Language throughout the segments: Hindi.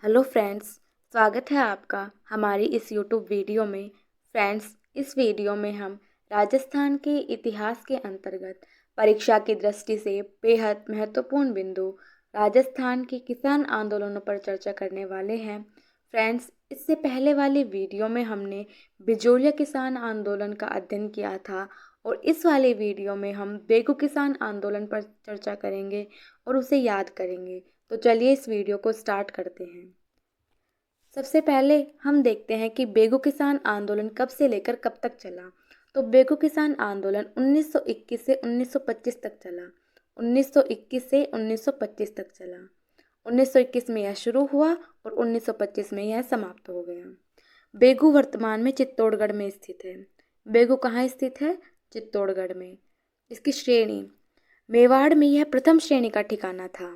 हेलो फ्रेंड्स, स्वागत है आपका हमारी इस यूट्यूब वीडियो में। फ्रेंड्स, इस वीडियो में हम राजस्थान के इतिहास के अंतर्गत परीक्षा की दृष्टि से बेहद महत्वपूर्ण बिंदु राजस्थान के किसान आंदोलनों पर चर्चा करने वाले हैं। फ्रेंड्स, इससे पहले वाली वीडियो में हमने बिजोलिया किसान आंदोलन का अध्ययन किया था और इस वाले वीडियो में हम बेगू किसान आंदोलन पर चर्चा करेंगे और उसे याद करेंगे। तो चलिए इस वीडियो को स्टार्ट करते हैं। सबसे पहले हम देखते हैं कि बेगू किसान आंदोलन कब से लेकर कब तक चला। तो बेगू किसान आंदोलन 1921 से 1925 तक चला। 1921 से 1925 तक चला। 1921 में यह शुरू हुआ और 1925 में यह समाप्त हो गया। बेगू वर्तमान में चित्तौड़गढ़ में स्थित है। बेगू कहाँ स्थित है? चित्तौड़गढ़ में। इसकी श्रेणी, मेवाड़ में यह प्रथम श्रेणी का ठिकाना था।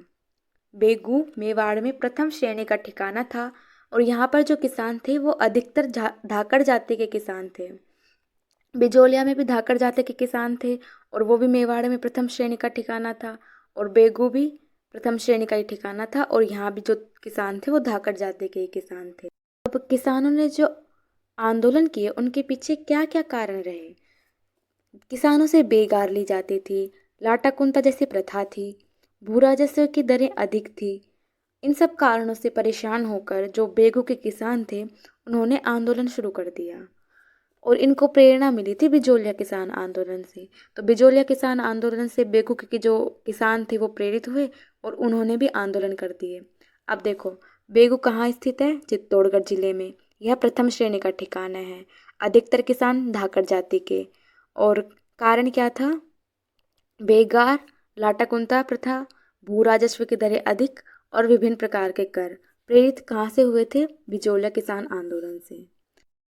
बेगू मेवाड़ में प्रथम श्रेणी का ठिकाना था और यहाँ पर जो किसान थे वो अधिकतर धाकड़ जाति के किसान थे। बिजोलिया में भी धाकड़ जाति के किसान थे और वो भी मेवाड़ में प्रथम श्रेणी का ठिकाना था और बेगू भी प्रथम श्रेणी का ही ठिकाना था और यहाँ भी जो किसान थे वो धाकड़ जाति के ही किसान थे। अब किसानों ने जो आंदोलन किए उनके पीछे क्या क्या कारण रहे? किसानों से बेगार ली जाती थी, लाटा कुंता जैसी प्रथा थी, भू राजस्व की दरें अधिक थी। इन सब कारणों से परेशान होकर जो बेगू के किसान थे उन्होंने आंदोलन शुरू कर दिया और इनको प्रेरणा मिली थी बिजोलिया किसान आंदोलन से। तो बिजोलिया किसान आंदोलन से बेगू के जो किसान थे वो प्रेरित हुए और उन्होंने भी आंदोलन कर दिए। अब देखो, बेगू कहाँ स्थित है? चित्तौड़गढ़ जिले में। यह प्रथम श्रेणी का ठिकाना है। अधिकतर किसान धाकड़ जाति के। और कारण क्या था? बेगार, लाटाकुंता प्रथा, भू राजस्व की दरें अधिक और विभिन्न प्रकार के कर। प्रेरित कहाँ से हुए थे? बिजोलिया किसान आंदोलन से।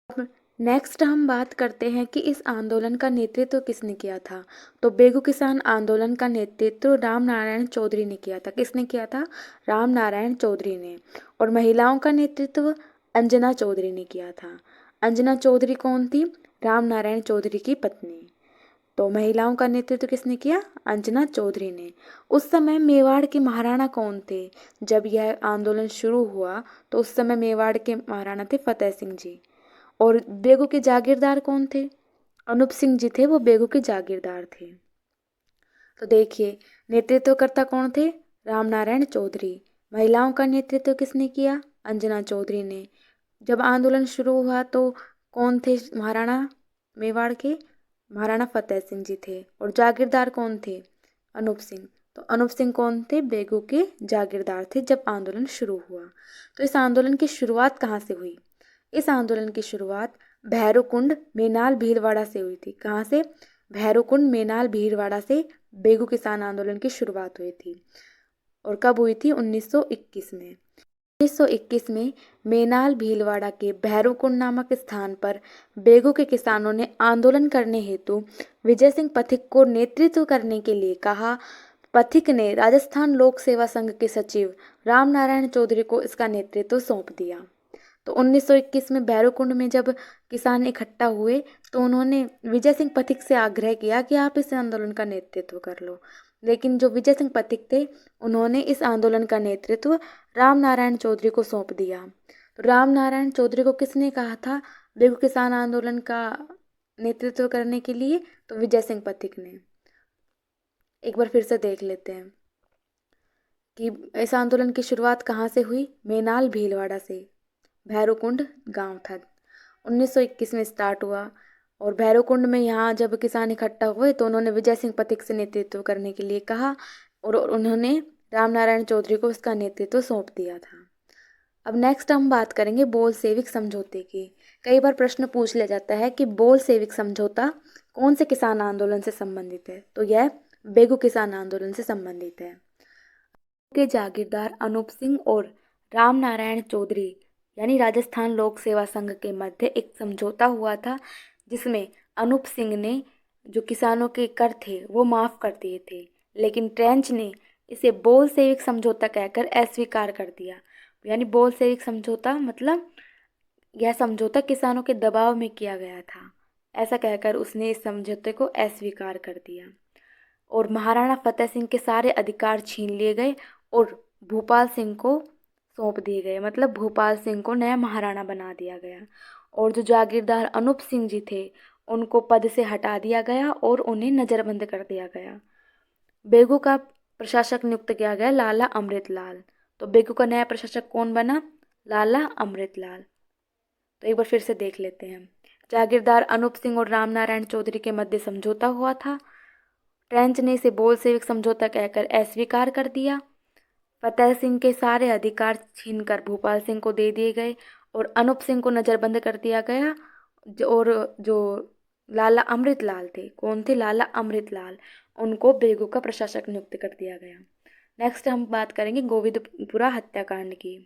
अब नेक्स्ट हम बात करते हैं कि इस आंदोलन का नेतृत्व किसने किया था। तो बेगू किसान आंदोलन का नेतृत्व राम नारायण चौधरी ने किया था। किसने किया था? राम नारायण चौधरी ने। और महिलाओं का नेतृत्व अंजना चौधरी ने किया था। अंजना चौधरी कौन थी? राम नारायण चौधरी की पत्नी। तो महिलाओं का नेतृत्व किसने किया? अंजना चौधरी ने। उस समय मेवाड़ के महाराणा कौन थे? जब यह आंदोलन शुरू हुआ तो उस समय मेवाड़ के महाराणा थे फतेह सिंह जी। और बेगू के जागीरदार कौन थे? अनूप सिंह जी थे, वो बेगू के जागीरदार थे। तो देखिए, नेतृत्वकर्ता कौन थे? राम नारायण चौधरी। महिलाओं का नेतृत्व किसने किया? अंजना चौधरी ने। जब आंदोलन शुरू हुआ तो कौन थे महाराणा मेवाड़ के? महाराणा फतेह सिंह जी थे। और जागीरदार कौन थे? अनूप सिंह। तो अनूप सिंह कौन थे? बेगू के जागीरदार थे जब आंदोलन शुरू हुआ। तो इस आंदोलन की शुरुआत कहाँ से हुई? इस आंदोलन की शुरुआत भैरवकुंड मेनाल भीलवाड़ा से हुई थी। कहाँ से? भैरवकुंड मेनाल भीलवाड़ा से बेगू किसान आंदोलन की शुरुआत हुई थी। और कब हुई थी? 1921 में। 1921 में मेनाल भीलवाड़ा के भैरवकुंड नामक स्थान पर बेगू के किसानों ने आंदोलन करने हेतु विजय सिंह पथिक को नेतृत्व करने के लिए कहा। पथिक ने राजस्थान लोक सेवा संघ के सचिव राम नारायण चौधरी को इसका नेतृत्व सौंप दिया। तो 1921 में भैरवकुंड में जब किसान इकट्ठा हुए तो उन्होंने विजय सिंह पथिक से आग्रह किया कि आप इस आंदोलन का नेतृत्व कर लो। लेकिन जो विजय सिंह पथिक थे उन्होंने इस आंदोलन का नेतृत्व राम नारायण चौधरी को सौंप दिया। तो राम नारायण चौधरी को किसने कहा था बेगू किसान आंदोलन का नेतृत्व करने के लिए? तो विजय सिंह पथिक ने। एक बार फिर से देख लेते हैं कि इस आंदोलन की शुरुआत कहाँ से हुई? मेनाल भीलवाड़ा से। भैरवकुंड गांव था। 1921 में स्टार्ट हुआ और भैरवकुंड में यहाँ जब किसान इकट्ठा हुए तो उन्होंने विजय सिंह पथिक से नेतृत्व करने के लिए कहा और उन्होंने राम नारायण चौधरी को उसका नेतृत्व सौंप दिया था। अब नेक्स्ट हम बात करेंगे बोल सेविक समझौते की। कई बार प्रश्न पूछ लिया जाता है कि बोल सेविक समझौता कौन से किसान आंदोलन से संबंधित है? तो यह बेगू किसान आंदोलन से संबंधित है। के जागीरदार अनूप सिंह और राम नारायण चौधरी यानी राजस्थान लोक सेवा संघ के मध्य एक समझौता हुआ था जिसमें अनूप सिंह ने जो किसानों के कर थे वो माफ़ कर दिए थे, लेकिन ट्रेंच ने इसे बोल सेविक समझौता कहकर अस्वीकार कर दिया। यानी बोल सेविक समझौता मतलब यह समझौता किसानों के दबाव में किया गया था, ऐसा कहकर उसने इस समझौते को अस्वीकार कर दिया। और महाराणा फतेह सिंह के सारे अधिकार छीन लिए गए और भूपाल सिंह को सौंप दिए गए, मतलब भोपाल सिंह को नया महाराणा बना दिया गया। और जो जागीरदार अनूप सिंह जी थे उनको पद से हटा दिया गया और उन्हें नज़रबंद कर दिया गया। बेगू का प्रशासक नियुक्त किया गया लाला अमृतलाल। तो बेगू का नया प्रशासक कौन बना? लाला अमृतलाल। तो एक बार फिर से देख लेते हैं। जागीरदार अनूप सिंह और रामनारायण चौधरी के मध्य समझौता हुआ था। ट्रेंच ने इसे बोल्शेविक समझौता कहकर अस्वीकार कर दिया। फतेह सिंह के सारे अधिकार छीनकर भोपाल सिंह को दे दिए गए और अनूप सिंह को नज़रबंद कर दिया गया। और जो लाला अमृतलाल थे, कौन थे? लाला अमृतलाल, उनको बेगू का प्रशासक नियुक्त कर दिया गया। नेक्स्ट हम बात करेंगे गोविंदपुरा हत्याकांड की।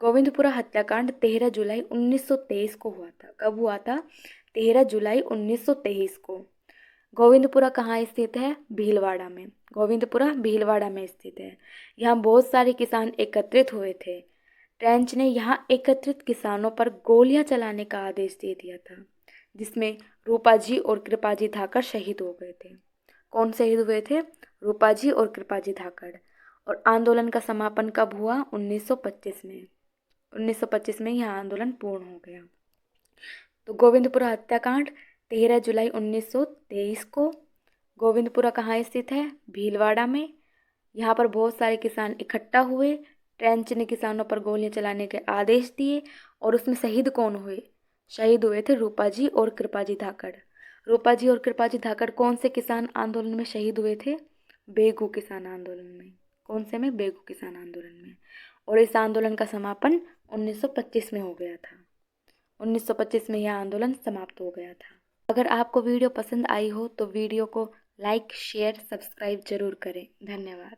गोविंदपुरा हत्याकांड 13 जुलाई 1923 को हुआ था। कब हुआ था? 13 जुलाई 1923 को। गोविंदपुरा कहाँ स्थित है? भीलवाड़ा में। गोविंदपुरा भीलवाड़ा में स्थित है। यहाँ बहुत सारे किसान एकत्रित हुए थे। ट्रेंच ने यहाँ एकत्रित किसानों पर गोलियां चलाने का आदेश दे दिया था, जिसमें रूपाजी और कृपाजी धाकड़ शहीद हो गए थे। कौन शहीद हुए थे? रूपाजी और कृपाजी धाकड़। और आंदोलन का समापन कब हुआ? 1925 में। 1925 में यह आंदोलन पूर्ण हो गया। तो गोविंदपुरा हत्याकांड 13 जुलाई 1923 को। गोविंदपुरा कहाँ स्थित है? भीलवाड़ा में। यहाँ पर बहुत सारे किसान इकट्ठा हुए। ट्रेंच ने किसानों पर गोलियां चलाने के आदेश दिए और उसमें शहीद कौन हुए? शहीद हुए थे रूपाजी और कृपाजी धाकड़। रूपाजी और कृपाजी धाकड़ कौन से किसान आंदोलन में शहीद हुए थे? बेगू किसान आंदोलन में। कौन से में? बेगू किसान आंदोलन में। और इस आंदोलन का समापन 1925 में हो गया था। 1925 में यह आंदोलन समाप्त हो गया था। अगर आपको वीडियो पसंद आई हो तो वीडियो को लाइक, शेयर, सब्सक्राइब जरूर करें। धन्यवाद।